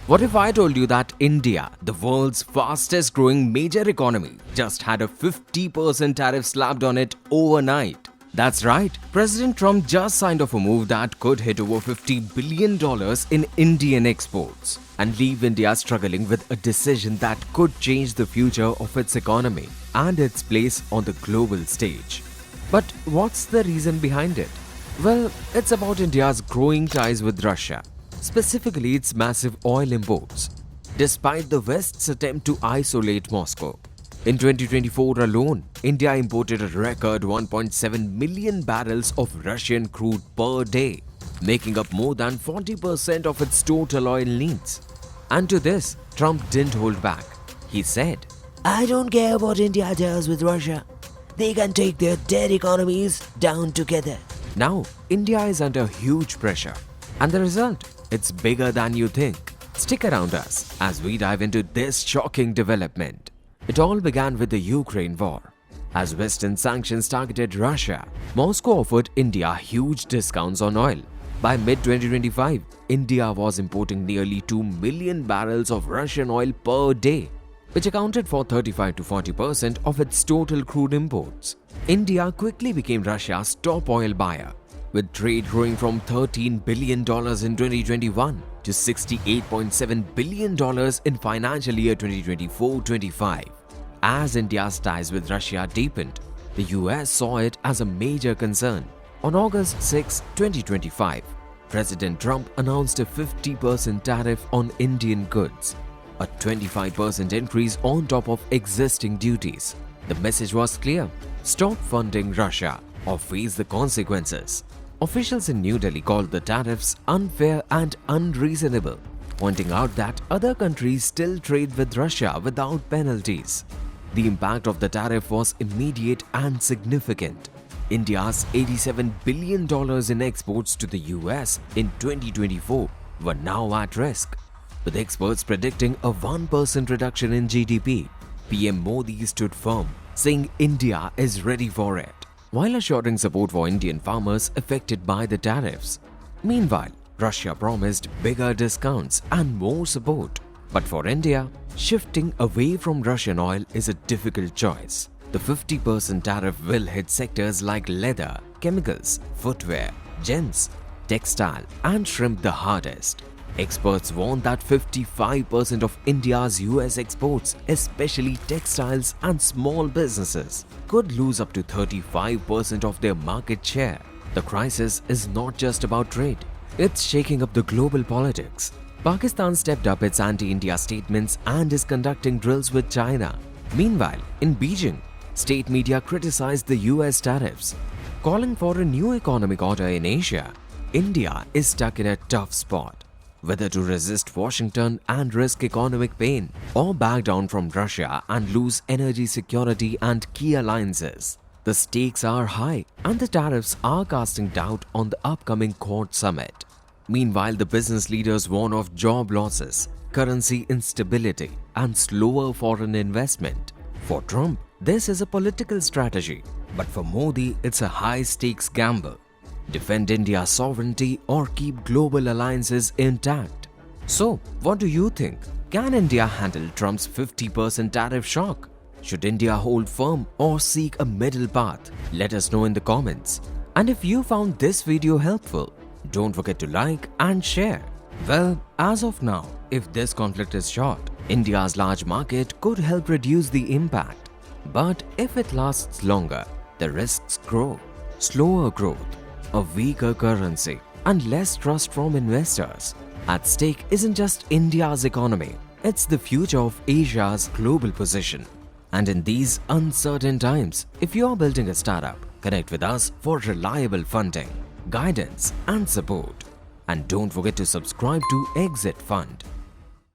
What if I told you that India, the world's fastest growing major economy, just had a 50% tariff slapped on it overnight? That's right, President Trump just signed off a move that could hit over $50 billion in Indian exports and leave India struggling with a decision that could change the future of its economy and its place on the global stage. But what's the reason behind it? Well, it's about India's growing ties with Russia, specifically its massive oil imports. Despite the West's attempt to isolate Moscow, in 2024 alone, India imported a record 1.7 million barrels of Russian crude per day, making up more than 40% of its total oil needs. And to this, Trump didn't hold back. He said, I don't care what India does with Russia. They can take their dead economies down together. Now, India is under huge pressure. And the result? It's bigger than you think. Stick around us as we dive into this shocking development. It all began with the Ukraine war. As Western sanctions targeted Russia, Moscow offered India huge discounts on oil. By mid-2025, India was importing nearly 2 million barrels of Russian oil per day, which accounted for 35 to 40% of its total crude imports. India quickly became Russia's top oil buyer, with trade growing from $13 billion in 2021 to $68.7 billion in financial year 2024-25. As India's ties with Russia deepened, the US saw it as a major concern. On August 6, 2025, President Trump announced a 50% tariff on Indian goods, a 25% increase on top of existing duties. The message was clear: stop funding Russia or face the consequences. Officials in New Delhi called the tariffs unfair and unreasonable, pointing out that other countries still trade with Russia without penalties. The impact of the tariff was immediate and significant. India's $87 billion in exports to the US in 2024 were now at risk, with experts predicting a 1% reduction in GDP. PM Modi stood firm, saying India is ready for it, while assuring support for Indian farmers affected by the tariffs. Meanwhile, Russia promised bigger discounts and more support. But for India, shifting away from Russian oil is a difficult choice. The 50% tariff will hit sectors like leather, chemicals, footwear, gems, textile, and shrimp the hardest. Experts warn that 55% of India's US exports, especially textiles and small businesses, could lose up to 35% of their market share. The crisis is not just about trade, it's shaking up the global politics. Pakistan stepped up its anti-India statements and is conducting drills with China. Meanwhile, in Beijing, state media criticized the US tariffs, calling for a new economic order in Asia. India is stuck in a tough spot, whether to resist Washington and risk economic pain, or back down from Russia and lose energy security and key alliances. The stakes are high, and the tariffs are casting doubt on the upcoming Quad summit. Meanwhile, the business leaders warn of job losses, currency instability, and slower foreign investment. For Trump, this is a political strategy, but for Modi, it's a high-stakes gamble. Defend India's sovereignty or keep global alliances intact. So, what do you think? Can India handle Trump's 50% tariff shock? Should India hold firm or seek a middle path? Let us know in the comments. And if you found this video helpful, don't forget to like and share. Well, as of now, if this conflict is short, India's large market could help reduce the impact. But if it lasts longer, the risks grow. Slower growth, a weaker currency, and less trust from investors. At stake isn't just India's economy, it's the future of Asia's global position. And in these uncertain times, if you are building a startup, connect with us for reliable funding, guidance, and support. And don't forget to subscribe to Exit Fund.